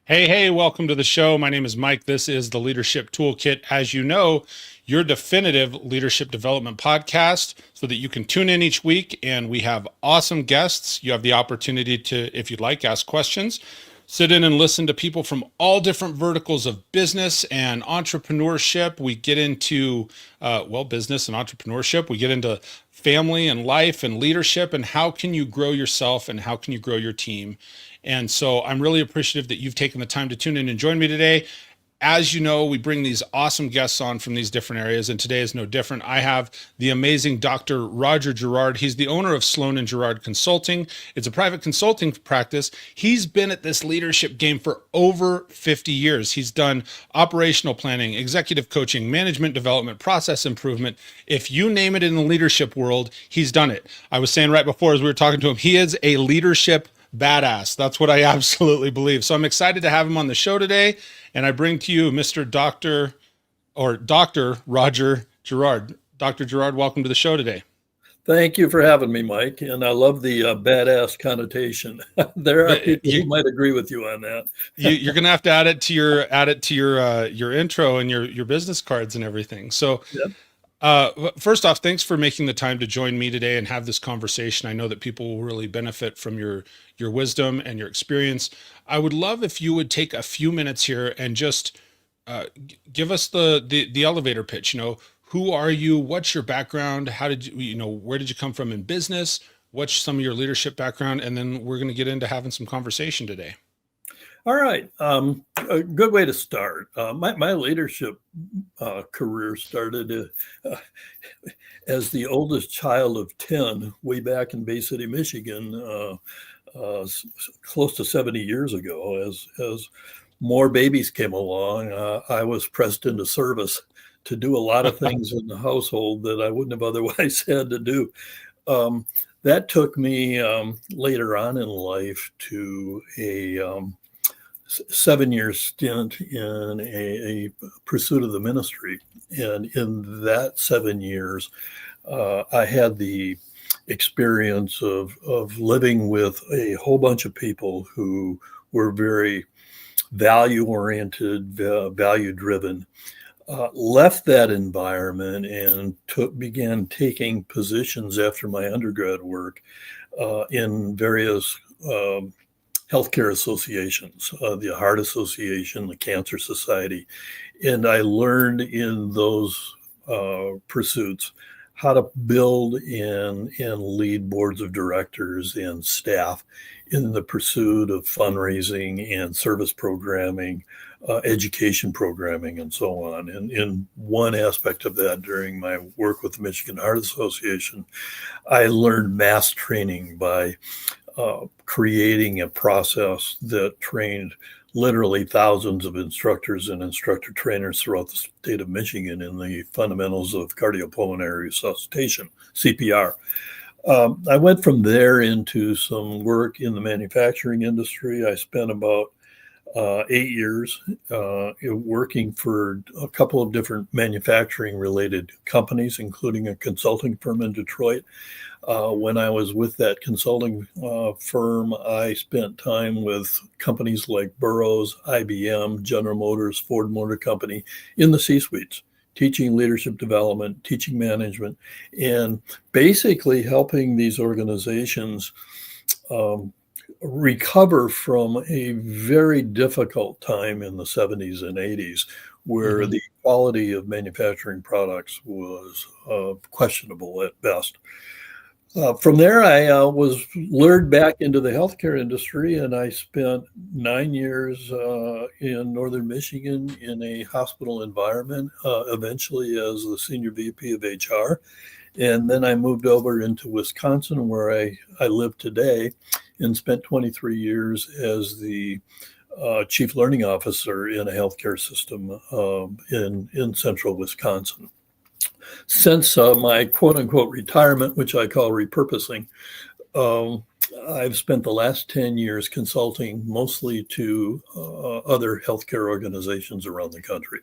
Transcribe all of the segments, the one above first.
Hey, welcome to the show. My name is Mike. This is the Leadership Toolkit. As you know, your definitive leadership development podcast so that you can tune in each week and we have awesome guests. You have the opportunity to, if you'd like, ask questions, sit in and listen to people from all different verticals of business and entrepreneurship. We get into, business and entrepreneurship. We get into family and life and leadership and how can you grow yourself and how can you grow your team. And so I'm really appreciative that you've taken the time to tune in and join me today. As you know, we bring these awesome guests on from these different areas, and today is no different. I have the amazing Dr. Roger Gerard. He's the owner of Sloan and Gerard Consulting. It's a private consulting practice. He's been at this leadership game for over 50 years. He's done operational planning, executive coaching, management development, process improvement. If you name it in the leadership world, he's done it. I was saying right before as we were talking to him, he is a leadership badass. That's what I absolutely believe. So I'm excited to have him on the show today. And I bring to you Mr. Dr. Roger Gerard. Dr. Gerard, welcome to the show today. Thank you for having me, Mike. And I love the badass connotation. There are people who might agree with you on that. You're going to have to add it to your intro and your business cards and everything. So, yep. First off, thanks for making the time to join me today and have this conversation. I know that people will really benefit from your wisdom and your experience. I would love if you would take a few minutes here and just give us the elevator pitch. Who are you? What's your background? How did you, where did you come from in business? What's some of your leadership background? And then we're going to get into having some conversation today. All right. A good way to start. My leadership career started as the oldest child of 10 way back in Bay City, Michigan, close to 70 years ago. As more babies came along, I was pressed into service to do a lot of things in the household that I wouldn't have otherwise had to do. That took me later on in life to a 7-year stint in a pursuit of the ministry. And in that 7 years, I had the experience of living with a whole bunch of people who were very value-oriented, value-driven, left that environment and began taking positions after my undergrad work in various healthcare associations, the Heart Association, the Cancer Society. And I learned in those pursuits how to build and lead boards of directors and staff in the pursuit of fundraising and service programming, education programming, and so on. And in one aspect of that, during my work with the Michigan Heart Association, I learned mass training by creating a process that trained literally thousands of instructors and instructor trainers throughout the state of Michigan in the fundamentals of cardiopulmonary resuscitation, CPR. I went from there into some work in the manufacturing industry. I spent about 8 years working for a couple of different manufacturing related companies, including a consulting firm in Detroit. When I was with that consulting firm, I spent time with companies like Burroughs, IBM, General Motors, Ford Motor Company in the C-suites, teaching leadership development, teaching management, and basically helping these organizations recover from a very difficult time in the 70s and 80s where the quality of manufacturing products was questionable at best. From there, I was lured back into the healthcare industry, and I spent 9 years in northern Michigan in a hospital environment, eventually as the senior VP of HR. And then I moved over into Wisconsin, where I live today, and spent 23 years as the chief learning officer in a healthcare system in central Wisconsin. Since my quote-unquote retirement, which I call repurposing, I've spent the last 10 years consulting mostly to other healthcare organizations around the country.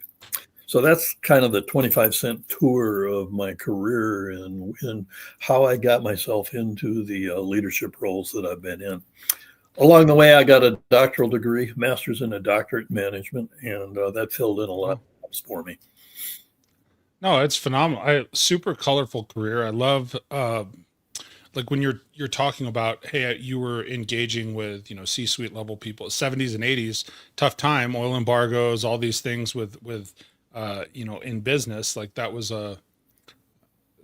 So that's kind of the 25-cent tour of my career and how I got myself into the leadership roles that I've been in. Along the way, I got a doctoral degree, master's and a doctorate in management, and that filled in a lot of jobs for me. No, it's phenomenal. Super colorful career. I love like when you're talking about, hey, you were engaging with, C-suite level people, 70s and 80s, tough time, oil embargoes, all these things with in business, like that was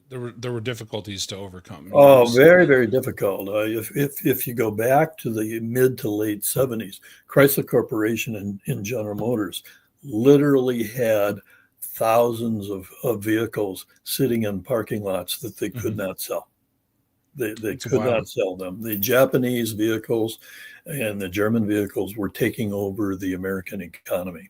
there were difficulties to overcome. Oh, very, very difficult. If you go back to the mid to late 70s, Chrysler Corporation and General Motors literally had thousands of vehicles sitting in parking lots that they could not sell. They could not sell them. The Japanese vehicles and the German vehicles were taking over the American economy.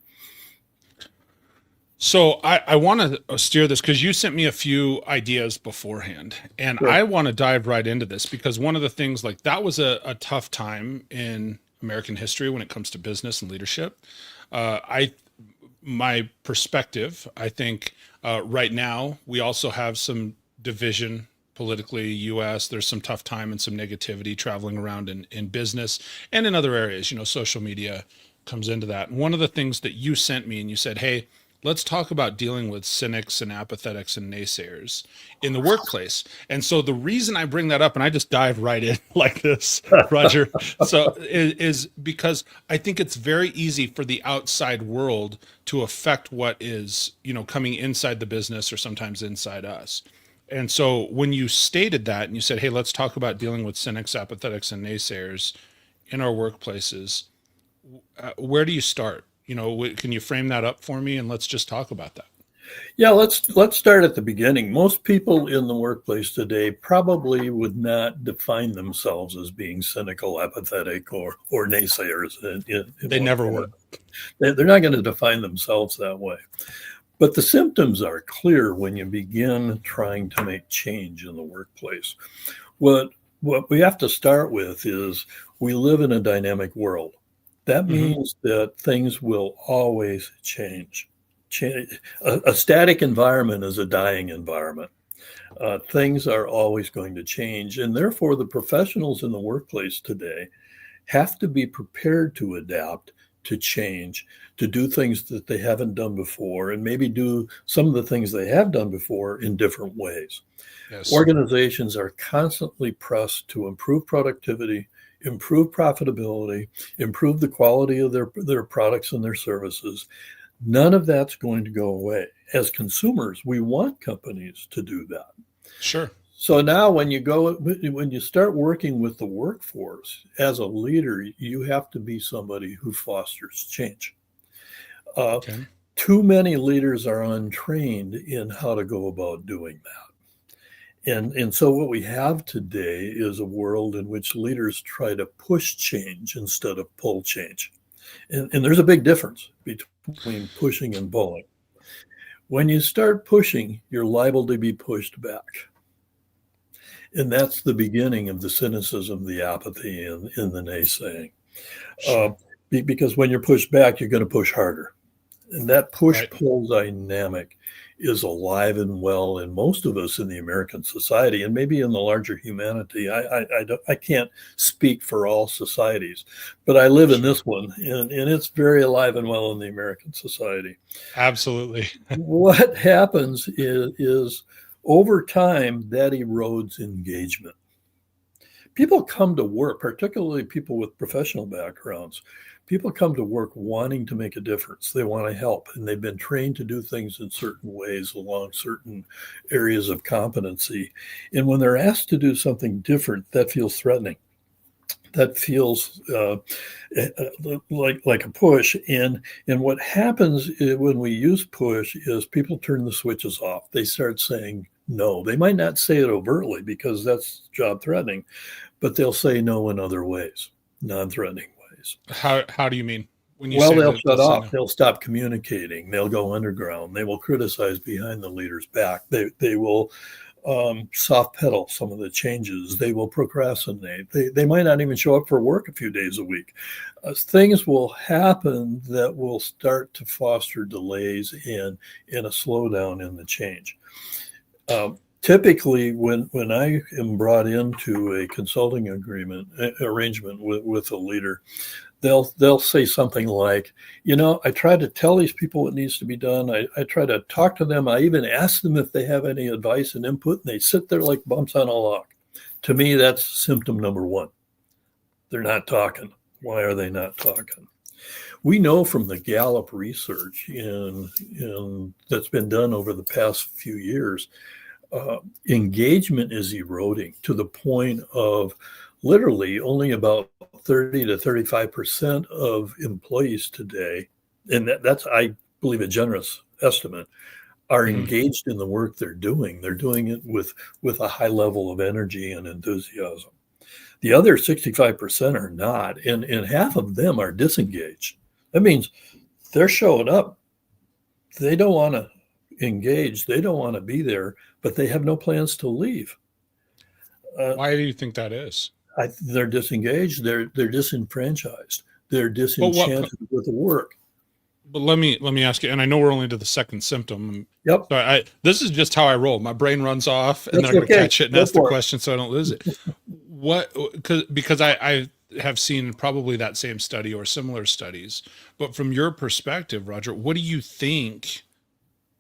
So I want to steer this because you sent me a few ideas beforehand, and sure. I want to dive right into this because one of the things, like, that was a tough time in American history when it comes to business and leadership. My perspective, I think right now we also have some division politically. U.S. there's some tough time and some negativity traveling around in business and in other areas. Social media comes into that. And one of the things that you sent me, and you said, hey, let's talk about dealing with cynics and apathetics and naysayers in the workplace. And so the reason I bring that up, and I just dive right in like this, Roger, so is because I think it's very easy for the outside world to affect what is, coming inside the business or sometimes inside us. And so when you stated that and you said, hey, let's talk about dealing with cynics, apathetics, and naysayers in our workplaces, where do you start? Can you frame that up for me, and let's just talk about that? Yeah, let's start at the beginning. Most people in the workplace today probably would not define themselves as being cynical, apathetic, or naysayers. They never would. They're not going to define themselves that way. But the symptoms are clear when you begin trying to make change in the workplace. What we have to start with is we live in a dynamic world. That means that things will always change. A static environment is a dying environment. Things are always going to change. And therefore, the professionals in the workplace today have to be prepared to adapt, to change, to do things that they haven't done before, and maybe do some of the things they have done before in different ways. Yes. Organizations are constantly pressed to improve productivity, improve profitability, improve the quality of their products and their services. None of that's going to go away. As consumers, we want companies to do that. Sure. So now when you start working with the workforce as a leader, you have to be somebody who fosters change. Okay. Too many leaders are untrained in how to go about doing that. And so what we have today is a world in which leaders try to push change instead of pull change. And there's a big difference between pushing and pulling. When you start pushing, you're liable to be pushed back. And that's the beginning of the cynicism, the apathy, and the naysaying. Sure. Because when you're pushed back, you're going to push harder. And that push-pull dynamic is alive and well in most of us in the American society, and maybe in the larger humanity. I can't speak for all societies, but I live in this one, and it's very alive and well in the American society. Absolutely. What happens is over time, that erodes engagement. People come to work, particularly people with professional backgrounds. People come to work wanting to make a difference. They want to help, and they've been trained to do things in certain ways along certain areas of competency. And when they're asked to do something different, that feels threatening. That feels like a push. And what happens when we use push is people turn the switches off. They start saying no. They might not say it overtly because that's job threatening, but they'll say no in other ways, non-threatening. How do you mean? When you they'll shut off. No. They'll stop communicating. They'll go underground. They will criticize behind the leader's back. They will soft pedal some of the changes. They will procrastinate. They might not even show up for work a few days a week. Things will happen that will start to foster delays and a slowdown in the change. Typically, when I am brought into a consulting arrangement with a leader, they'll say something like, I try to tell these people what needs to be done. I try to talk to them. I even ask them if they have any advice and input, and they sit there like bumps on a log. To me, that's symptom number one. They're not talking. Why are they not talking? We know from the Gallup research that's been done over the past few years, engagement is eroding to the point of literally only about 30 to 35% of employees today, and that's, I believe, a generous estimate, are engaged in the work they're doing. They're doing it with a high level of energy and enthusiasm. The other 65% are not, and half of them are disengaged. That means they're showing up. They don't want to engage. They don't want to be there, but they have no plans to leave. Why do you think that is? They're disengaged. They're disenfranchised. They're disenchanted with the work. But let me ask you, and I know we're only to the second symptom. Yep. So this is just how I roll. My brain runs off, and then I'm going to catch it and ask the question so I don't lose it. Because I have seen probably that same study or similar studies, but from your perspective, Roger, what do you think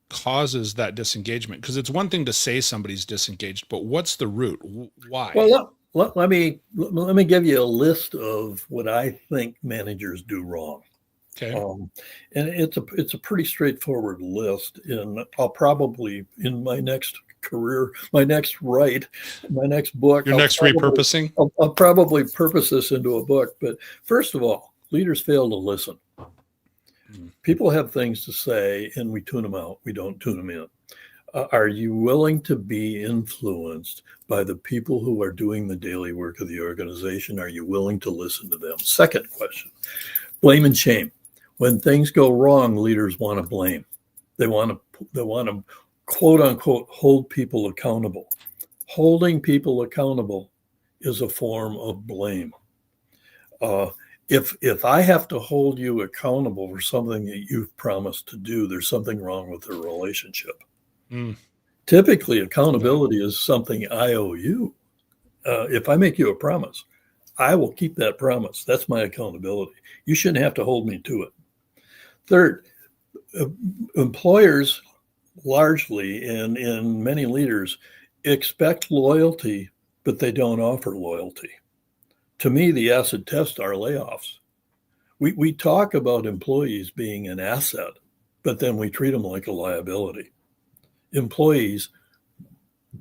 causes that disengagement? Because it's one thing to say somebody's disengaged, but what's the root? Why? Well, let me give you a list of what I think managers do wrong. Okay. And it's a pretty straightforward list, and I'll probably, in my next career, my next book, repurposing, I'll probably purpose this into a book. But first of all, leaders fail to listen. People have things to say, and we tune them out. We don't tune them in. Are you willing to be influenced by the people who are doing the daily work of the organization? Are you willing to listen to them? Second question, blame and shame. When things go wrong, leaders want to blame. They want to quote unquote hold people accountable. Holding people accountable is a form of blame. If I have to hold you accountable for something that you've promised to do, there's something wrong with the relationship. Typically, accountability is something I owe you. If I make you a promise, I will keep that promise. That's my accountability. You shouldn't have to hold me to it. Third, employers largely and many leaders expect loyalty, but they don't offer loyalty. To me, the acid test are layoffs. We talk about employees being an asset, but then we treat them like a liability. Employees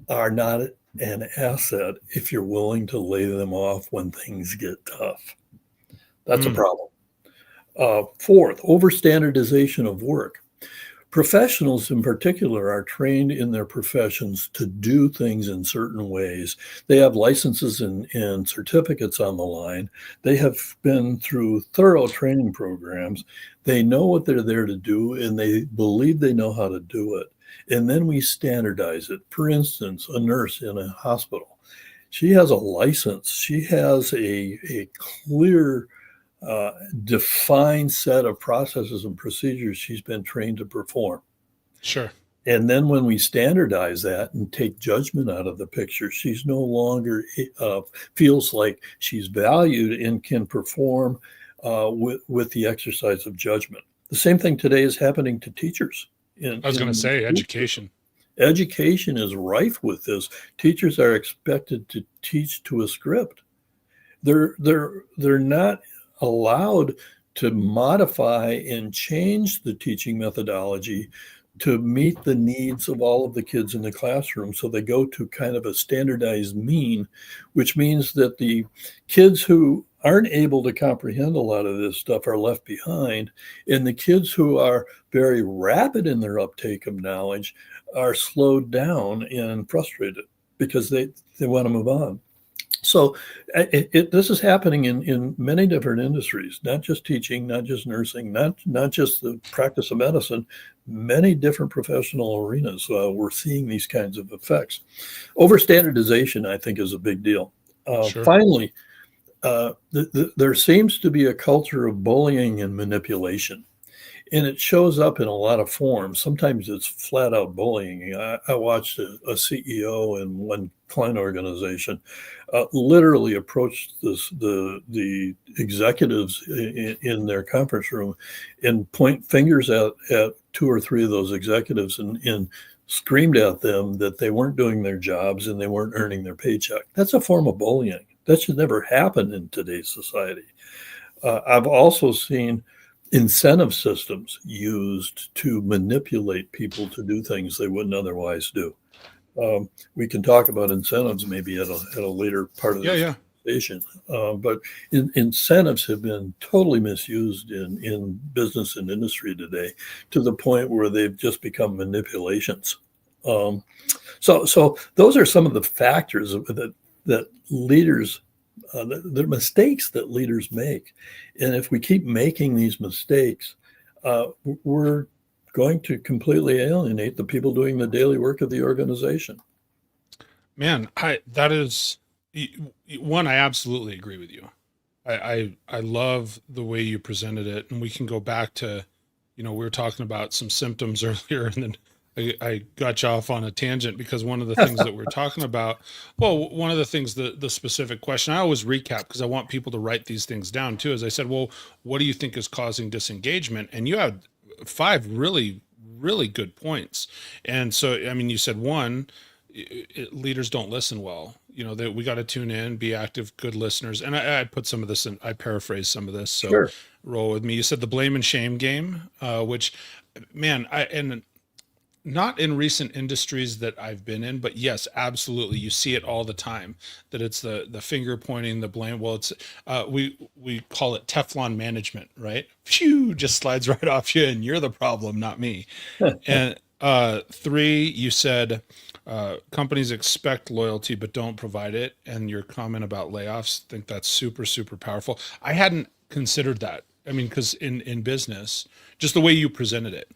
are not an asset if you're willing to lay them off when things get tough. That's a problem. Fourth, overstandardization of work. Professionals in particular are trained in their professions to do things in certain ways. They have licenses and certificates on the line. They have been through thorough training programs. They know what they're there to do, and they believe they know how to do it. And then we standardize it. For instance, a nurse in a hospital, she has a license. She has a clear, defined set of processes and procedures she's been trained to perform. Sure. And then when we standardize that and take judgment out of the picture, she's no longer feels like she's valued and can perform with the exercise of judgment. The same thing today is happening to teachers. I was going to say education. Education is rife with this. Teachers are expected to teach to a script. They're not allowed to modify and change the teaching methodology to meet the needs of all of the kids in the classroom. So they go to kind of a standardized mean, which means that the kids who aren't able to comprehend a lot of this stuff are left behind. And the kids who are very rapid in their uptake of knowledge are slowed down and frustrated because they want to move on. So this is happening in many different industries, not just teaching, not just nursing, not just the practice of medicine, many different professional arenas. We're seeing these kinds of effects. Overstandardization, I think, is a big deal. Sure. Finally, there seems to be a culture of bullying and manipulation. And it shows up in a lot of forms. Sometimes it's flat out bullying. I watched a CEO in one client organization literally approach the executives in their conference room and point fingers at two or three of those executives and screamed at them that they weren't doing their jobs and they weren't earning their paycheck. That's a form of bullying. That should never happen in today's society. I've also seen incentive systems used to manipulate people to do things they wouldn't otherwise do. We can talk about incentives maybe at a later part of this conversation, but incentives have been totally misused in business and industry today to the point where they've just become manipulations. So those are some of the factors that leaders, the mistakes that leaders make. And if we keep making these mistakes, we're going to completely alienate the people doing the daily work of the organization. Man, that is one, I absolutely agree with you. I love the way you presented it. And we can go back to, we were talking about some symptoms earlier, and then I got you off on a tangent because one of the things that we're talking about, one of the things, the specific question, I always recap because I want people to write these things down too, as I said, well, what do you think is causing disengagement? And you had 5 really, really good points. And so, I mean, you said one, leaders don't listen well. That we got to tune in, be active, good listeners. And I put some of this in, I paraphrased some of this. So sure. Roll with me. You said the blame and shame game, which, man, and not in recent industries that I've been in, but yes, absolutely. You see it all the time, that it's the finger pointing, the blame. Well, it's, we call it Teflon management, right? Phew, just slides right off you and you're the problem, not me. And 3, you said, companies expect loyalty, but don't provide it. And your comment about layoffs, I think that's super, super powerful. I hadn't considered that. I mean, because in business, just the way you presented it,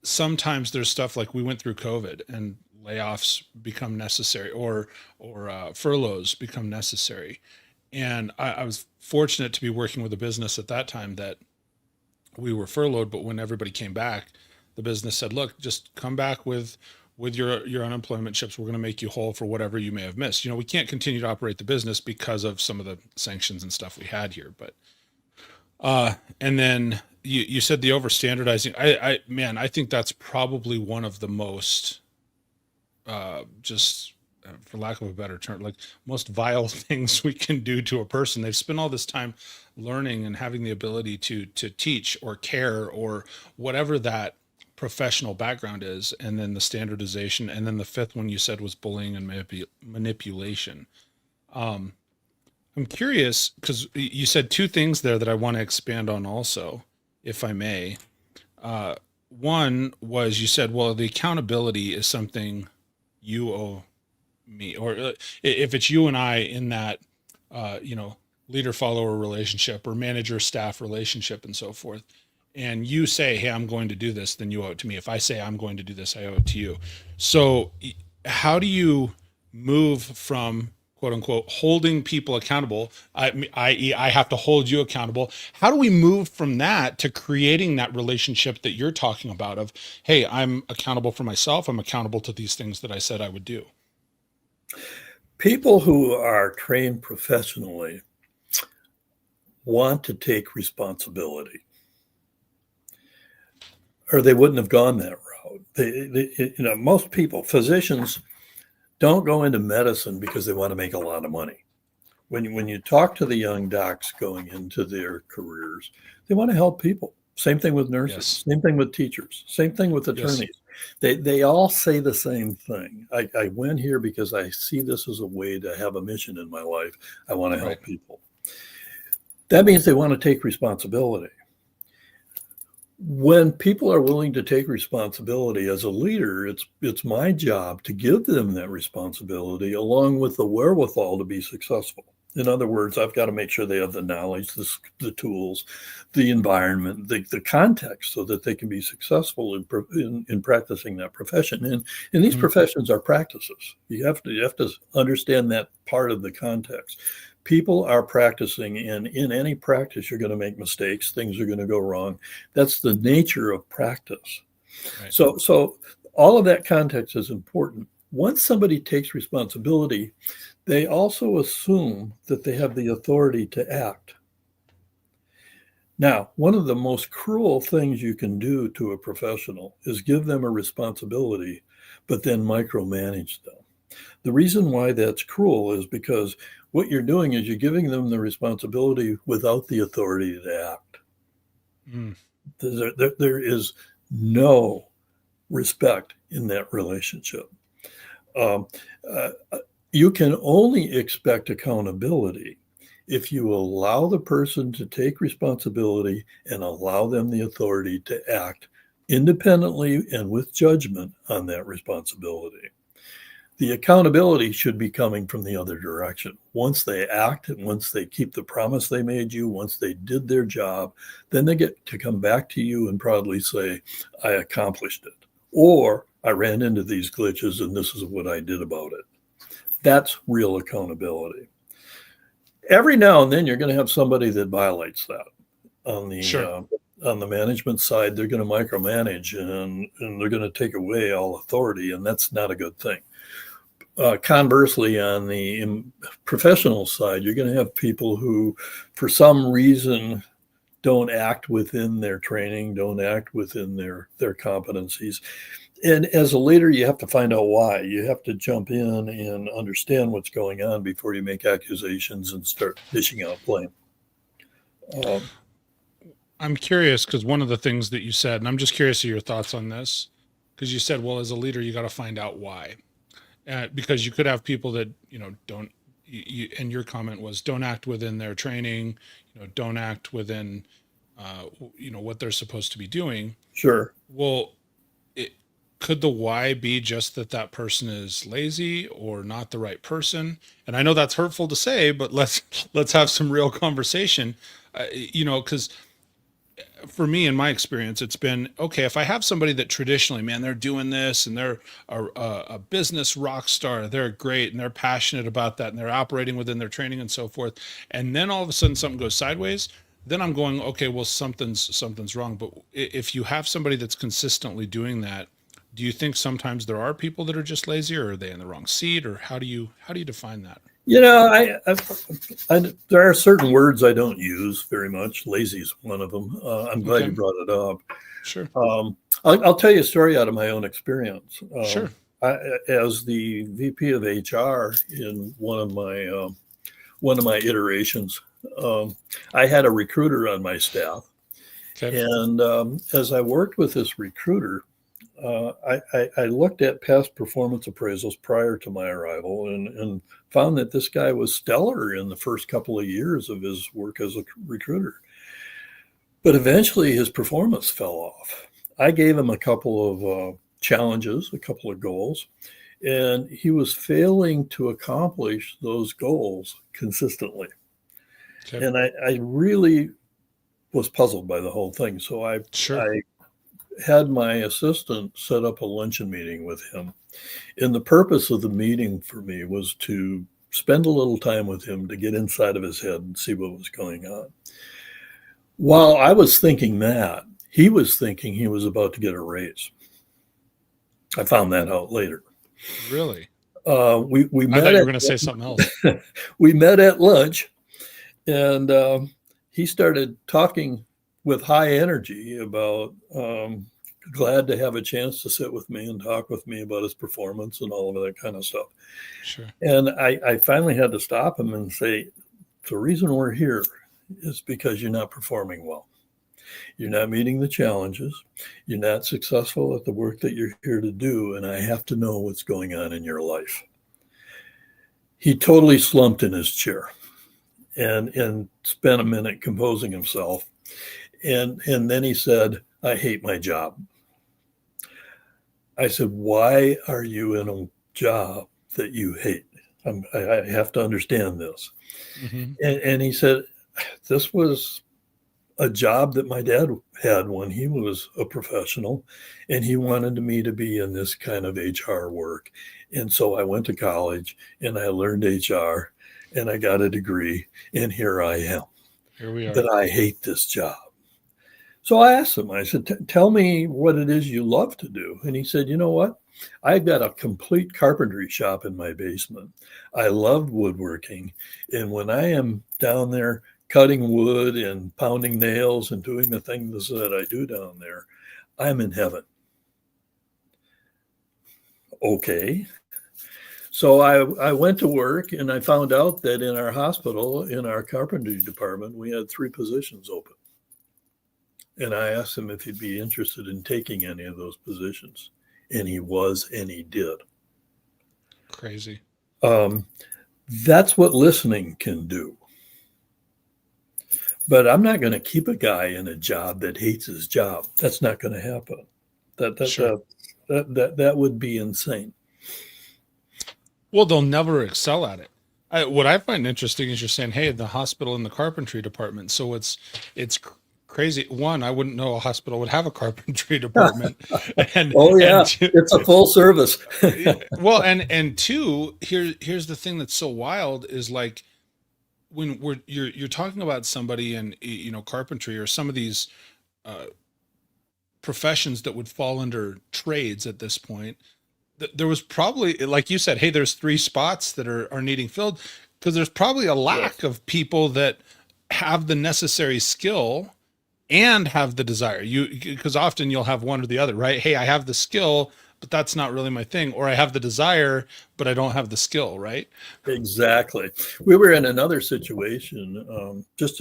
sometimes there's stuff like we went through COVID and layoffs become necessary or furloughs become necessary. And I was fortunate to be working with a business at that time that we were furloughed, but when everybody came back, the business said, look, just come back with your unemployment chips. We're going to make you whole for whatever you may have missed. We can't continue to operate the business because of some of the sanctions and stuff we had here, but and then you said the over standardizing. I think that's probably one of the most, just for lack of a better term, like most vile things we can do to a person. They've spent all this time learning and having the ability to teach or care or whatever that professional background is. And then the standardization. And then the 5th one you said was bullying and manipulation. I'm curious because you said 2 things there that I want to expand on also, if I may. One was you said, well, the accountability is something you owe me, or if it's you and I in that, leader follower relationship or manager staff relationship and so forth. And you say, hey, I'm going to do this, then you owe it to me. If I say I'm going to do this, I owe it to you. So how do you move from quote unquote, holding people accountable, i.e. I have to hold you accountable. How do we move from that to creating that relationship that you're talking about of, hey, I'm accountable for myself. I'm accountable to these things that I said I would do. People who are trained professionally want to take responsibility, or they wouldn't have gone that route. Most people, physicians, don't go into medicine because they want to make a lot of money. When you talk to the young docs going into their careers, they want to help people. Same thing with nurses, yes. Same thing with teachers, same thing with attorneys. Yes. They all say the same thing. I went here because I see this as a way to have a mission in my life. I want to help people. That means they want to take responsibility. When people are willing to take responsibility as a leader, it's my job to give them that responsibility along with the wherewithal to be successful. In other words, I've got to make sure they have the knowledge, the tools, the environment, the context so that they can be successful in practicing that profession. And these professions are practices. You have to understand that part of the context. People are practicing, and in any practice, you're going to make mistakes. Things are going to go wrong. That's the nature of practice. Right. So all of that context is important. Once somebody takes responsibility, they also assume that they have the authority to act. Now, one of the most cruel things you can do to a professional is give them a responsibility, but then micromanage them. The reason why that's cruel is because what you're doing is you're giving them the responsibility without the authority to act. Mm. There is no respect in that relationship. You can only expect accountability if you allow the person to take responsibility and allow them the authority to act independently and with judgment on that responsibility. The accountability should be coming from the other direction. Once they act and once they keep the promise they made you, once they did their job, then they get to come back to you and proudly say, I accomplished it. Or I ran into these glitches and this is what I did about it. That's real accountability. Every now and then you're going to have somebody that violates that. On the management side, they're going to micromanage and they're going to take away all authority, and that's not a good thing. Conversely, on the professional side, you're going to have people who, for some reason, don't act within their training, don't act within their competencies. And as a leader, you have to find out why. You have to jump in and understand what's going on before you make accusations and start dishing out blame. I'm curious because one of the things that you said, and I'm just curious of your thoughts on this, because you said, well, as a leader, you got to find out why. Because you could have people that, don't, and your comment was, don't act within their training, don't act within, what they're supposed to be doing. Sure. Well, could the why be just that person is lazy or not the right person? And I know that's hurtful to say, but let's have some real conversation, because for me, in my experience, it's been, okay, if I have somebody that traditionally, man, they're doing this and they're a business rock star, they're great and they're passionate about that and they're operating within their training and so forth. And then all of a sudden something goes sideways, then I'm going, okay, well, something's wrong. But if you have somebody that's consistently doing that, do you think sometimes there are people that are just lazy, or are they in the wrong seat, or how do you define that? I there are certain words I don't use very much. Lazy is one of them. I'm glad you brought it up. Sure. I'll tell you a story out of my own experience. Sure. As the VP of HR in one of my iterations, I had a recruiter on my staff. Okay. And as I worked with this recruiter, I looked at past performance appraisals prior to my arrival and found that this guy was stellar in the first couple of years of his work as a recruiter. But eventually his performance fell off. I gave him a couple of challenges, a couple of goals, and he was failing to accomplish those goals consistently. Okay. And I really was puzzled by the whole thing. So I had my assistant set up a luncheon meeting with him. And the purpose of the meeting for me was to spend a little time with him to get inside of his head and see what was going on. While I was thinking that, he was thinking he was about to get a raise. I found that out later. Really? We met. I thought you were going to say something else. We met at lunch, and he started talking with high energy about glad to have a chance to sit with me and talk with me about his performance and all of that kind of stuff. Sure. And I finally had to stop him and say, the reason we're here is because you're not performing well. You're not meeting the challenges. You're not successful at the work that you're here to do. And I have to know what's going on in your life. He totally slumped in his chair and spent a minute composing himself. And then he said, I hate my job. I said, why are you in a job that you hate? I have to understand this. Mm-hmm. And he said, this was a job that my dad had when he was a professional, and he wanted me to be in this kind of HR work. And so I went to college and I learned HR, and I got a degree, and here I am. Here we are. But I hate this job. So I asked him, I said, tell me what it is you love to do. And he said, you know what? I've got a complete carpentry shop in my basement. I love woodworking. And when I am down there cutting wood and pounding nails and doing the things that I do down there, I'm in heaven. Okay. So I went to work, and I found out that in our hospital, in our carpentry department, we had 3 positions open. And I asked him if he'd be interested in taking any of those positions. And he was, and he did. Crazy. That's what listening can do. But I'm not going to keep a guy in a job that hates his job. That's not going to happen. That would be insane. Well, they'll never excel at it. What I find interesting is you're saying, hey, the hospital in the carpentry department. So it's crazy. One, I wouldn't know a hospital would have a carpentry department. And it's a full service. Well, and two, here's the thing that's so wild is like when you're talking about somebody in, you know, carpentry or some of these professions that would fall under trades at this point. There was probably, like you said, hey, there's 3 spots that are needing filled because there's probably a lack of people that have the necessary skill and have the desire. Because often you'll have one or the other, right? Hey, I have the skill, but that's not really my thing. Or I have the desire, but I don't have the skill, right? Exactly. We were in another situation, just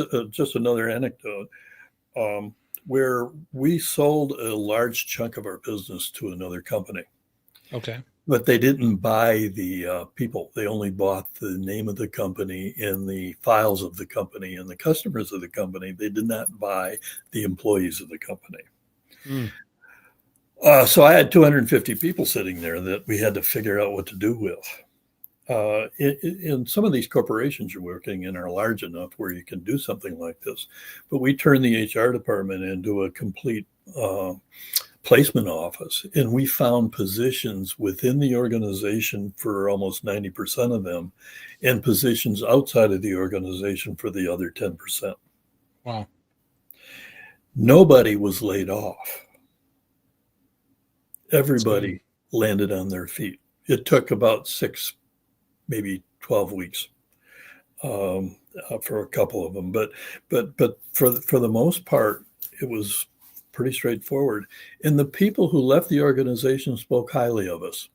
another anecdote, where we sold a large chunk of our business to another company. Okay. But they didn't buy the people. They only bought the name of the company and the files of the company and the customers of the company. They did not buy the employees of the company. So I had 250 people sitting there that we had to figure out what to do with. In some of these corporations you're working in are large enough where you can do something like this. But we turned the HR department into a complete placement office, and we found positions within the organization for almost 90% of them and positions outside of the organization for the other 10%. Wow. Nobody was laid off. Everybody landed on their feet. It took about 6, maybe 12 weeks for a couple of them, but for the most part, it was pretty straightforward. And the people who left the organization spoke highly of us.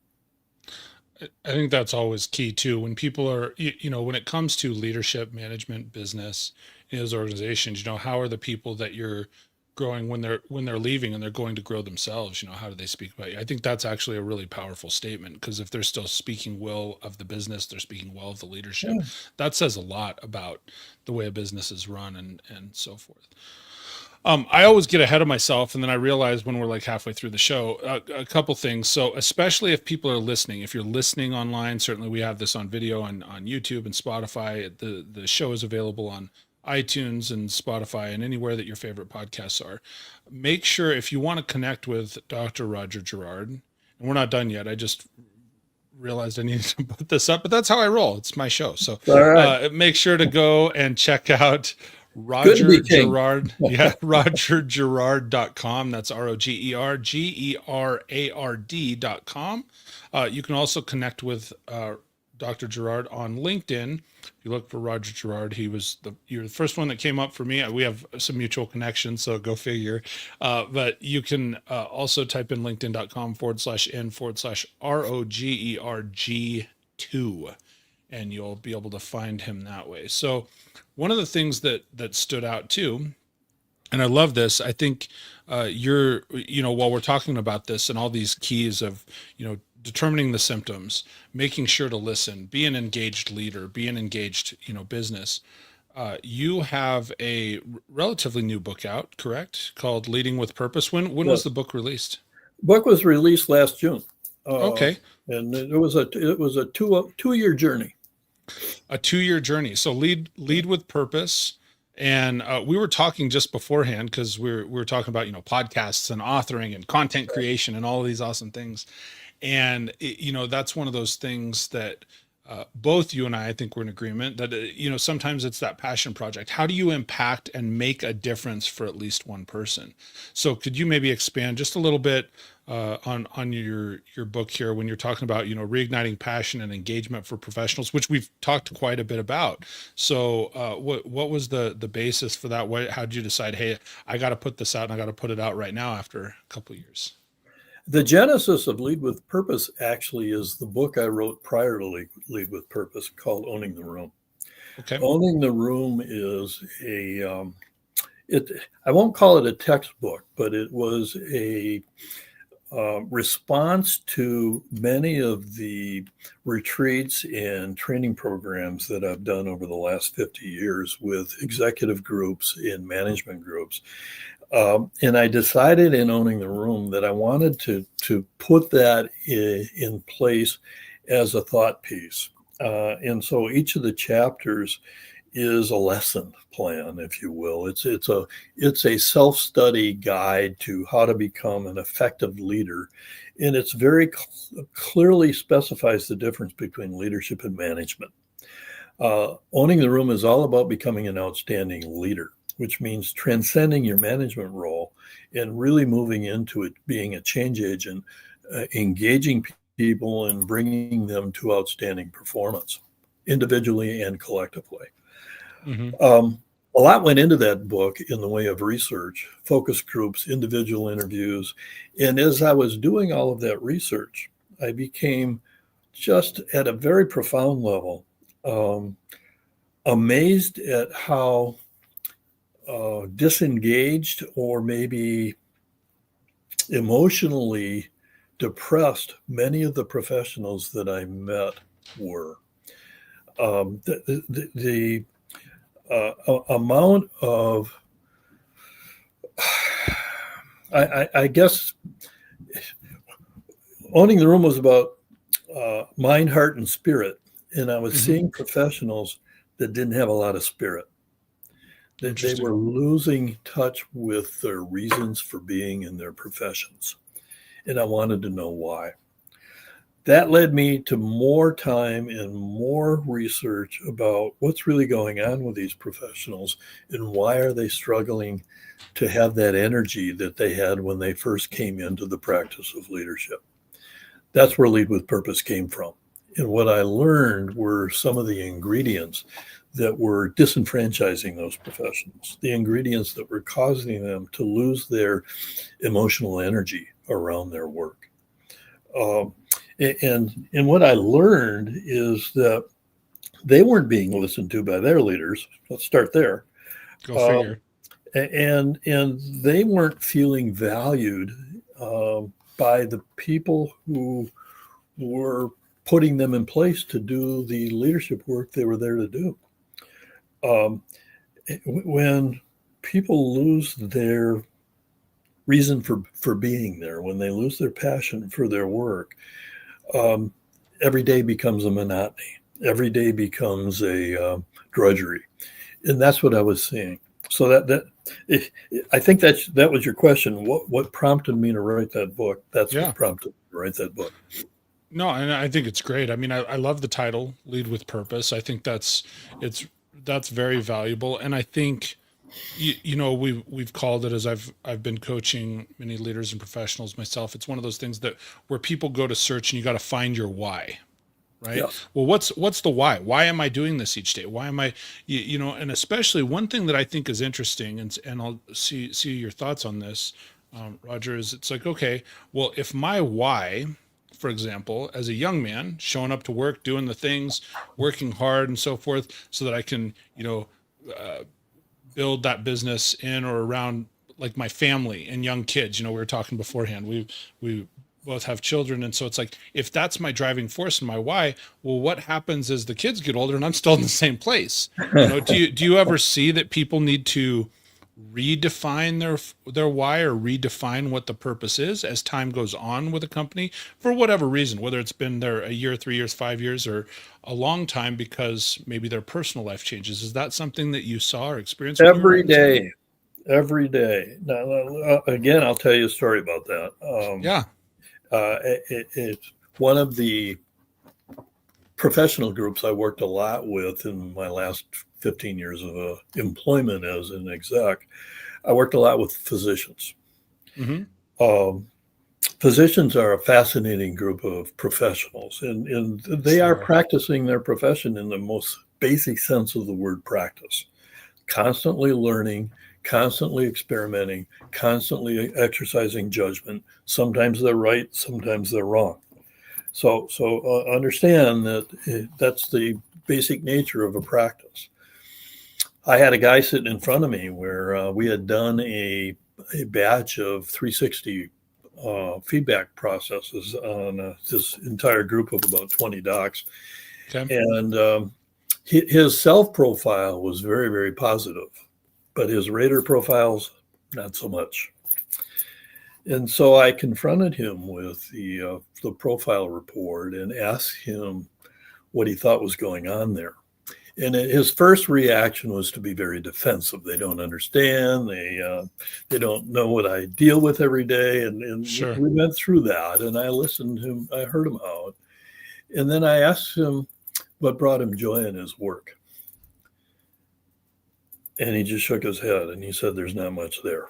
I think that's always key too. When people are, you know, when it comes to leadership, management, business, in those organizations, you know, how are the people that you're growing when they're leaving and they're going to grow themselves, you know, how do they speak about you? I think that's actually a really powerful statement, because if they're still speaking well of the business, they're speaking well of the leadership. Yeah. That says a lot about the way a business is run and so forth. I always get ahead of myself, and then I realize when we're like halfway through the show, a couple things. So especially if people are listening, if you're listening online, certainly we have this on video on YouTube and Spotify. The show is available on iTunes and Spotify and anywhere that your favorite podcasts are. Make sure, if you want to connect with Dr. Roger Gerard, and we're not done yet, I just realized I needed to put this up, but that's how I roll. It's my show. So make sure to go and check out Roger Gerard, rogergerard.com. That's ROGERGERARD.com. You can also connect with Dr. Gerard on LinkedIn. If you look for Roger Gerard, you're the first one that came up for me. We have some mutual connections, so go figure. But you can also type in linkedin.com/n/ROGERG2, and you'll be able to find him that way. So one of the things that stood out too, and I love this, I think while we're talking about this and all these keys of, you know, determining the symptoms, making sure to listen, be an engaged leader, be an engaged, you know, business. You have a relatively new book out, correct? Called Leading with Purpose. When was the book released? Book was released last June. Okay. And it was a 2-year journey. A 2-year journey. So lead with purpose. And we were talking just beforehand, because we were talking about, you know, podcasts and authoring and content creation and all of these awesome things. And, you know, that's one of those things that both you and I think we're in agreement that, sometimes it's that passion project. How do you impact and make a difference for at least one person? So could you maybe expand just a little bit on your book here when you're talking about, reigniting passion and engagement for professionals, which we've talked quite a bit about. So what was the basis for that? How did you decide, hey, I got to put this out and I got to put it out right now after a couple of years? The genesis of Lead with Purpose actually is the book I wrote prior to Lead with Purpose called Owning the Room. Okay. Owning the Room is I won't call it a textbook, but it was a response to many of the retreats and training programs that I've done over the last 50 years with executive groups and management groups. And I decided in Owning the Room that I wanted to put that in place as a thought piece. And so each of the chapters is a lesson plan, if you will. It's a self-study guide to how to become an effective leader. And it's very clearly specifies the difference between leadership and management. Owning the Room is all about becoming an outstanding leader, which means transcending your management role and really moving into it, being a change agent, engaging people and bringing them to outstanding performance, individually and collectively. Mm-hmm. A lot went into that book in the way of research, focus groups, individual interviews. And as I was doing all of that research, I became just at a very profound level amazed at how disengaged or maybe emotionally depressed many of the professionals that I met were. The amount of, I guess, Owning the Room was about mind, heart, and spirit. And I was seeing professionals that didn't have a lot of spirit. That they were losing touch with their reasons for being in their professions. And I wanted to know why. That led me to more time and more research about what's really going on with these professionals and why are they struggling to have that energy that they had when they first came into the practice of leadership. That's where Lead with Purpose came from. And what I learned were some of the ingredients that were disenfranchising those professionals, the ingredients that were causing them to lose their emotional energy around their work. And what I learned is that they weren't being listened to by their leaders. Let's start there. Go figure. And they weren't feeling valued by the people who were putting them in place to do the leadership work they were there to do. When people lose their reason for being there, when they lose their passion for their work, every day becomes a monotony. Every day becomes a drudgery, and that's what I was seeing. So I think that was your question. What prompted me to write that book? That's what prompted me to write that book. No, and I think it's great. I mean, I love the title, Lead with Purpose. I think that's very valuable, and I think we've called it, as I've been coaching many leaders and professionals myself. It's one of those things that where people go to search and you got to find your why, right? Yeah. Well, what's the why? Why am I doing this each day? Why am I, and especially one thing that I think is interesting, and I'll see your thoughts on this, Roger, is it's like, okay, well, if my why, for example, as a young man, showing up to work, doing the things, working hard and so forth, so that I can, build that business in or around like my family and young kids. We were talking beforehand, we both have children. And so it's like, if that's my driving force and my why, well, what happens as the kids get older and I'm still in the same place? Do you ever see that people need to redefine their why or redefine what the purpose is as time goes on with a company for whatever reason, whether it's been there a year, 3 years, 5 years, or a long time because maybe their personal life changes? Is that something that you saw or experienced? Every day. Now, again, I'll tell you a story about that. It's one of the professional groups I worked a lot with in my last 15 years of employment as an exec. I worked a lot with physicians. Mm-hmm. Physicians are a fascinating group of professionals, and they are practicing their profession in the most basic sense of the word practice. Constantly learning, constantly experimenting, constantly exercising judgment. Sometimes they're right, sometimes they're wrong. So understand that that's the basic nature of a practice. I had a guy sitting in front of me where we had done a batch of 360 feedback processes on this entire group of about 20 docs. Okay. And his self-profile was very, very positive, but his rater profiles, not so much. And so I confronted him with the profile report and asked him what he thought was going on there. And his first reaction was to be very defensive. They don't understand. They don't know what I deal with every day. And Sure. We went through that, and I listened to him. I heard him out. And then I asked him what brought him joy in his work. And he just shook his head, and he said, there's not much there.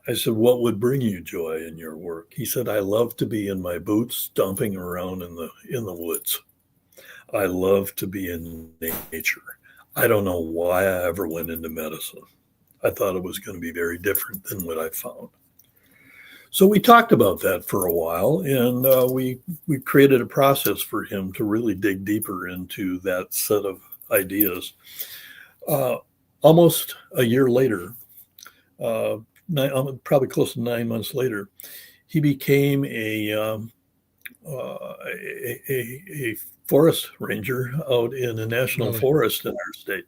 I said, what would bring you joy in your work? He said, I love to be in my boots, stomping around in the woods. I love to be in nature. I don't know why I ever went into medicine. I thought it was going to be very different than what I found. So we talked about that for a while, and we created a process for him to really dig deeper into that set of ideas. Almost a year later, probably close to 9 months later, he became a forest ranger out in a national forest in our state.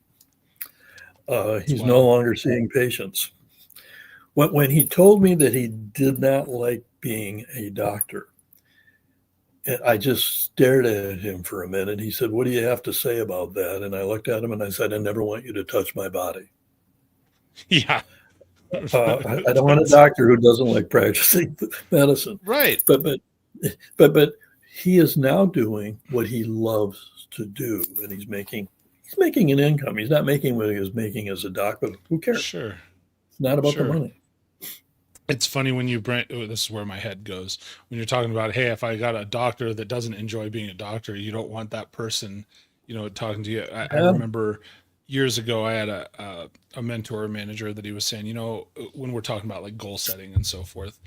He's no longer seeing patients. When he told me that he did not like being a doctor, I just stared at him for a minute. He said, what do you have to say about that? And I looked at him and I said, I never want you to touch my body. Yeah. I don't want a doctor who doesn't like practicing medicine. Right. But he is now doing what he loves to do, and he's making an income. He's not making what he was making as a doc, but who cares? Sure. It's not about the money. It's funny when you bring, this is where my head goes, when you're talking about, hey, if I got a doctor that doesn't enjoy being a doctor, you don't want that person, talking to you. I remember years ago, I had a mentor or manager that he was saying, when we're talking about like goal setting and so forth,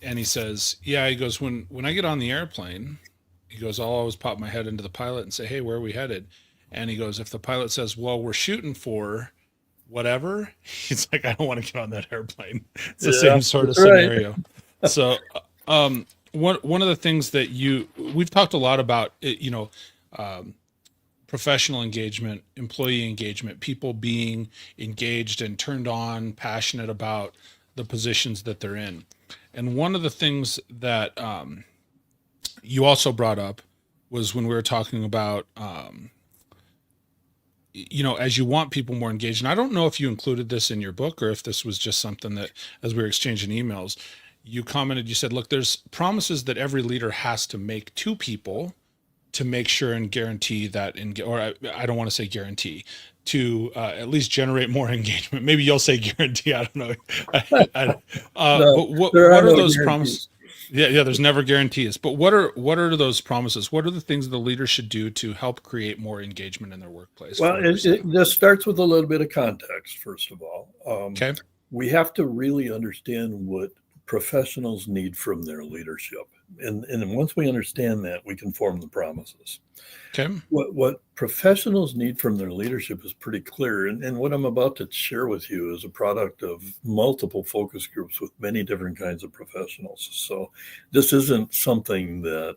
and he says, yeah, he goes, when I get on the airplane, he goes, I'll always pop my head into the pilot and say, hey, where are we headed? And he goes, if the pilot says, well, we're shooting for whatever, he's like, I don't want to get on that airplane. It's the same sort of scenario. Right. So one of the things that we've talked a lot about, professional engagement, employee engagement, people being engaged and turned on, passionate about the positions that they're in. And one of the things that you also brought up was when we were talking about, as you want people more engaged. And I don't know if you included this in your book or if this was just something that, as we were exchanging emails, you commented, you said, look, there's promises that every leader has to make to people to make sure and guarantee that, or I don't want to say guarantee, to at least generate more engagement. Maybe you'll say guarantee. I don't know. But what are those promises? Yeah. There's never guarantees. But what are those promises? What are the things the leader should do to help create more engagement in their workplace? Well, this starts with a little bit of context, first of all. Okay. We have to really understand what professionals need from their leadership. And once we understand that, we can form the promises. Okay. What professionals need from their leadership is pretty clear. And what I'm about to share with you is a product of multiple focus groups with many different kinds of professionals. So this isn't something that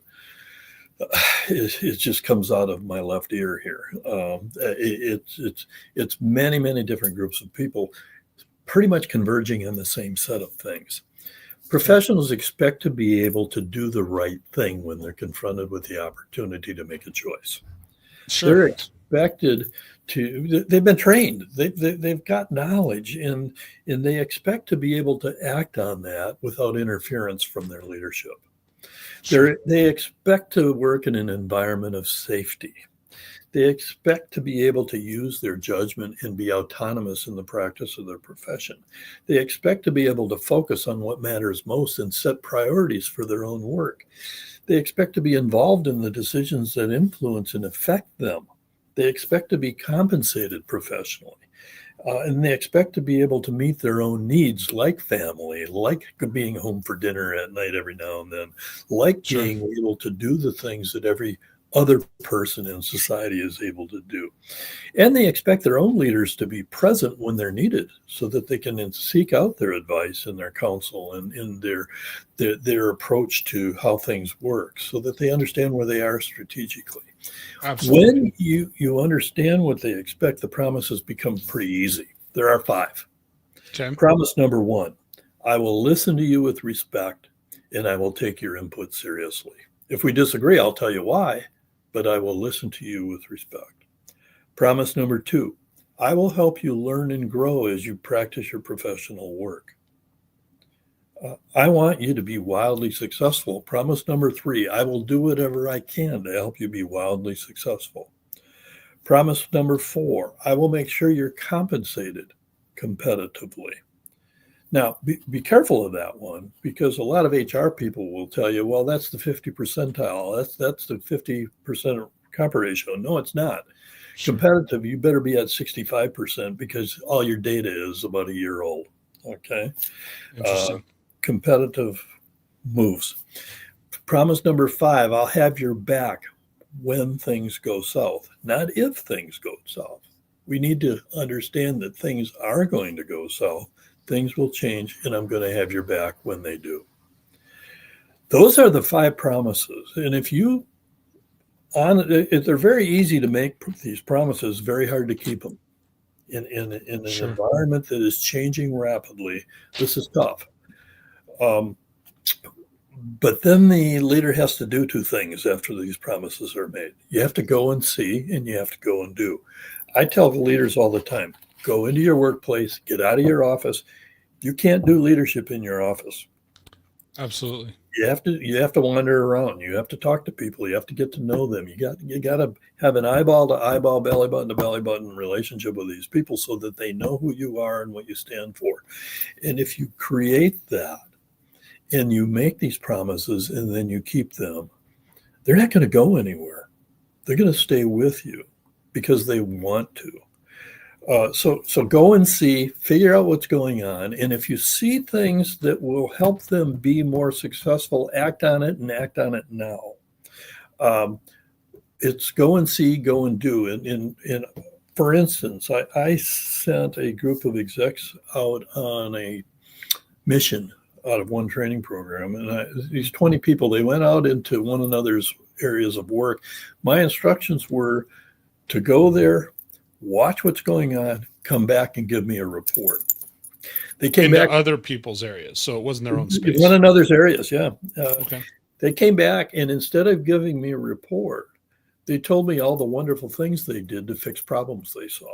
it just comes out of my left ear here. It's many, many different groups of people pretty much converging on the same set of things. Professionals expect to be able to do the right thing when they're confronted with the opportunity to make a choice. Sure. They're expected to, they've been trained, they've got knowledge, and they expect to be able to act on that without interference from their leadership. They expect to work in an environment of safety. They expect to be able to use their judgment and be autonomous in the practice of their profession. They expect to be able to focus on what matters most and set priorities for their own work. They expect to be involved in the decisions that influence and affect them. They expect to be compensated professionally. And they expect to be able to meet their own needs, like family, like being home for dinner at night every now and then, like being able to do the things that every other person in society is able to do. And they expect their own leaders to be present when they're needed so that they can seek out their advice and their counsel and in their approach to how things work so that they understand where they are strategically. Absolutely. When you understand what they expect, the promises become pretty easy. There are 5. Okay. Promise number 1, I will listen to you with respect and I will take your input seriously. If we disagree, I'll tell you why, but I will listen to you with respect. Promise number 2, I will help you learn and grow as you practice your professional work. I want you to be wildly successful. Promise number 3, I will do whatever I can to help you be wildly successful. Promise number 4, I will make sure you're compensated competitively. Now, be careful of that one, because a lot of HR people will tell you, well, that's the 50 percentile. That's the 50% comp ratio. No, it's not. Sure. Competitive, you better be at 65% because all your data is about a year old. Okay. Interesting. Competitive moves. Promise number 5, I'll have your back when things go south, not if things go south. We need to understand that things are going to go south. Things will change, and I'm going to have your back when they do. Those are the 5 promises. And they're very easy to make these promises, very hard to keep them. In an environment that is changing rapidly, this is tough. But then the leader has to do 2 things after these promises are made. You have to go and see, and you have to go and do. I tell the leaders all the time, go into your workplace, get out of your office. You can't do leadership in your office. Absolutely. You have to wander around. You have to talk to people. You have to get to know them. You got to have an eyeball to eyeball, belly button to belly button relationship with these people so that they know who you are and what you stand for. And if you create that and you make these promises and then you keep them, they're not going to go anywhere. They're going to stay with you because they want to. So go and see, figure out what's going on. And if you see things that will help them be more successful, act on it and act on it now. It's go and see, go and do. And for instance, I sent a group of execs out on a mission out of one training program. And these 20 people, they went out into one another's areas of work. My instructions were to go there, watch what's going on, come back and give me a report. They came back other people's areas, so it wasn't their own space. One another's areas, yeah. Okay. They came back, and instead of giving me a report, they told me all the wonderful things they did to fix problems they saw.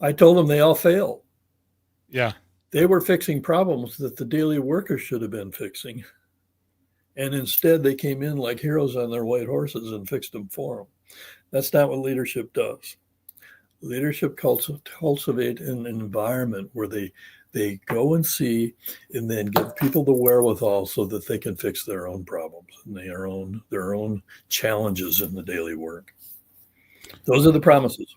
I told them they all failed. Yeah. They were fixing problems that the daily workers should have been fixing. And instead, they came in like heroes on their white horses and fixed them for them. That's not what leadership does. Leadership cultivate an environment where they go and see and then give people the wherewithal so that they can fix their own problems and their own challenges in the daily work. Those are the promises.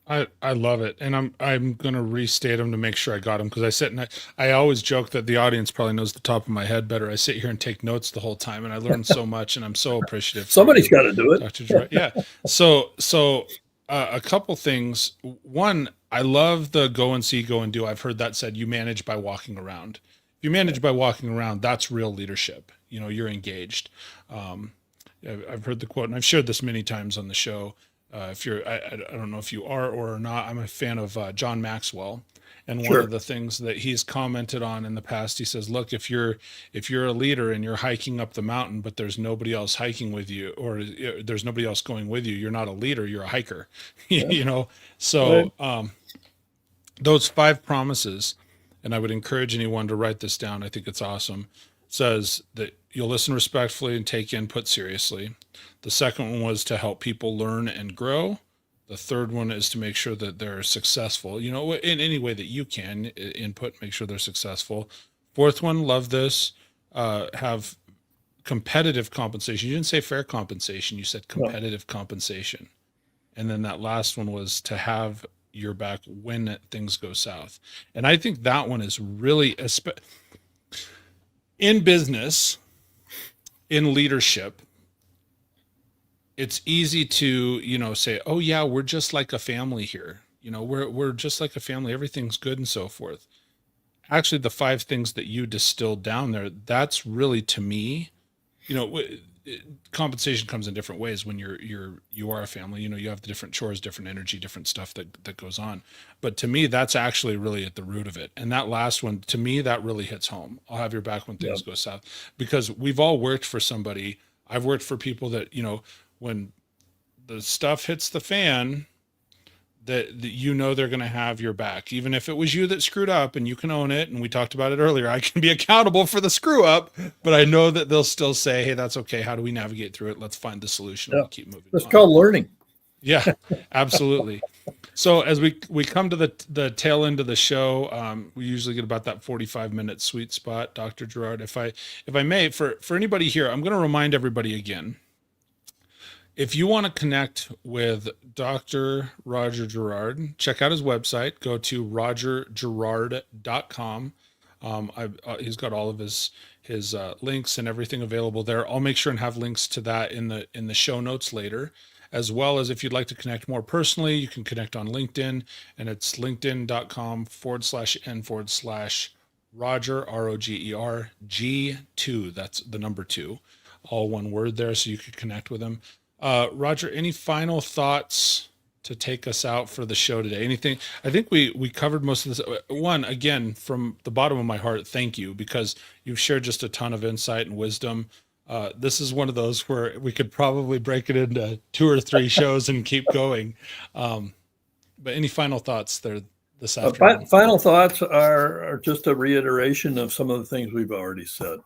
I love it. And I'm going to restate them to make sure I got them, because I sit and I always joke that the audience probably knows the top of my head better. I sit here and take notes the whole time, and I learn so much, and I'm so appreciative. Somebody's got to do it. Dr. Gerard. Yeah. So a couple things. One, I love the go and see, go and do. I've heard that said, you manage by walking around. If you manage by walking around, that's real leadership. You're engaged. I've heard the quote, and I've shared this many times on the show. If you're, I don't know if you are or not, I'm a fan of John Maxwell. And one of the things that he's commented on in the past, he says, look, if you're a leader and you're hiking up the mountain, but there's nobody else hiking with you, or there's nobody else going with you, you're not a leader, you're a hiker, So those 5 promises, and I would encourage anyone to write this down. I think it's awesome. says that you'll listen respectfully and take input seriously. The second one was to help people learn and grow. The third one is to make sure that they're successful, in any way that you can input, make sure they're successful. Fourth one, love this, have competitive compensation. You didn't say fair compensation. You said competitive compensation. And then that last one was to have your back when things go south. And I think that one is really, in business, in leadership, it's easy to, say, oh yeah, we're just like a family here. We're just like a family. Everything's good and so forth. Actually, the 5 things that you distilled down there, that's really, to me, compensation comes in different ways when you are a family. You have the different chores, different energy, different stuff that goes on. But to me, that's actually really at the root of it. And that last one, to me, that really hits home. I'll have your back when things go south, because we've all worked for somebody. I've worked for people that, when the stuff hits the fan, that they're going to have your back, even if it was you that screwed up, and you can own it. And we talked about it earlier. I can be accountable for the screw up, but I know that they'll still say, hey, that's okay. How do we navigate through it? Let's find the solution. We'll keep moving. It's called learning. Yeah, absolutely. So as we come to the tail end of the show, we usually get about that 45-minute sweet spot, Dr. Gerard. If I may, for anybody here, I'm going to remind everybody again, if you want to connect with Dr. Roger Gerard, check out his website. Go to rogergerard.com. He's got all of his links and everything available there. I'll make sure and have links to that in the show notes later, as well as if you'd like to connect more personally, you can connect on LinkedIn, and it's linkedin.com/n/Roger, ROGER G2. That's the number 2, all one word there. So you could connect with him. Roger, any final thoughts to take us out for the show today? Anything? I think we covered most of this. One, again, from the bottom of my heart, thank you, because you've shared just a ton of insight and wisdom. This is one of those where we could probably break it into 2 or 3 shows and keep going. But any final thoughts there this afternoon? Final thoughts are just a reiteration of some of the things we've already said.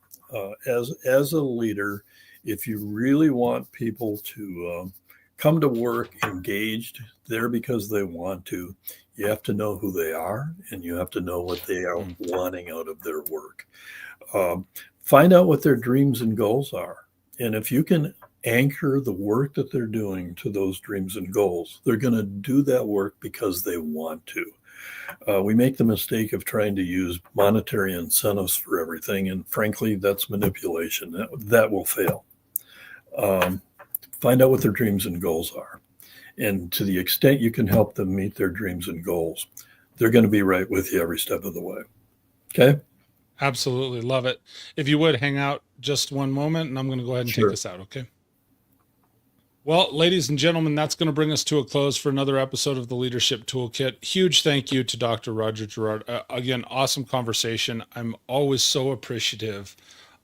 As a leader, if you really want people to come to work engaged there because they want to, you have to know who they are, and you have to know what they are wanting out of their work. Find out what their dreams and goals are. And if you can anchor the work that they're doing to those dreams and goals, they're going to do that work because they want to. We make the mistake of trying to use monetary incentives for everything. And frankly, that's manipulation. That will fail. Find out what their dreams and goals are. And to the extent you can help them meet their dreams and goals, they're going to be right with you every step of the way. Okay? Absolutely. Love it. If you would hang out just one moment, and I'm going to go ahead and take this out. Okay. Well, ladies and gentlemen, that's going to bring us to a close for another episode of the Leadership Toolkit. Huge thank you to Dr. Roger Gerard. Again, awesome conversation. I'm always so appreciative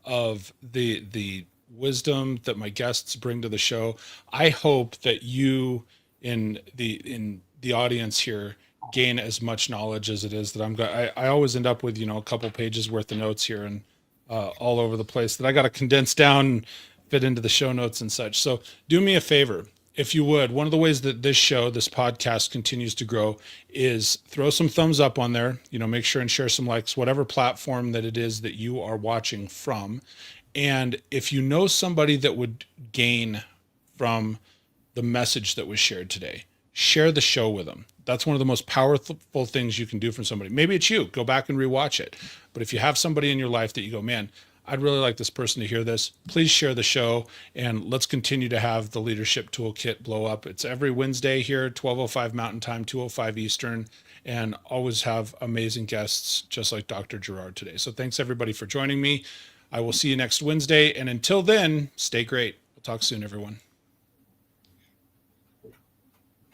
of the wisdom that my guests bring to the show. I hope that you in the audience here gain as much knowledge as it is that I'm going. I always end up with a couple pages worth of notes here and all over the place that I got to condense down and fit into the show notes and such. So do me a favor, if you would. One of the ways that this podcast continues to grow is throw some thumbs up on there. Make sure and share some likes, whatever platform that it is that you are watching from. And if you know somebody that would gain from the message that was shared today, share the show with them. That's one of the most powerful things you can do for somebody. Maybe it's you. Go back and rewatch it. But if you have somebody in your life that you go, man, I'd really like this person to hear this, please share the show, and let's continue to have the Leadership Toolkit blow up. It's every Wednesday here, 12:05 Mountain Time, 2:05 Eastern, and always have amazing guests just like Dr. Gerard today. So thanks everybody for joining me. I will see you next Wednesday. And until then, stay great. We'll talk soon, everyone.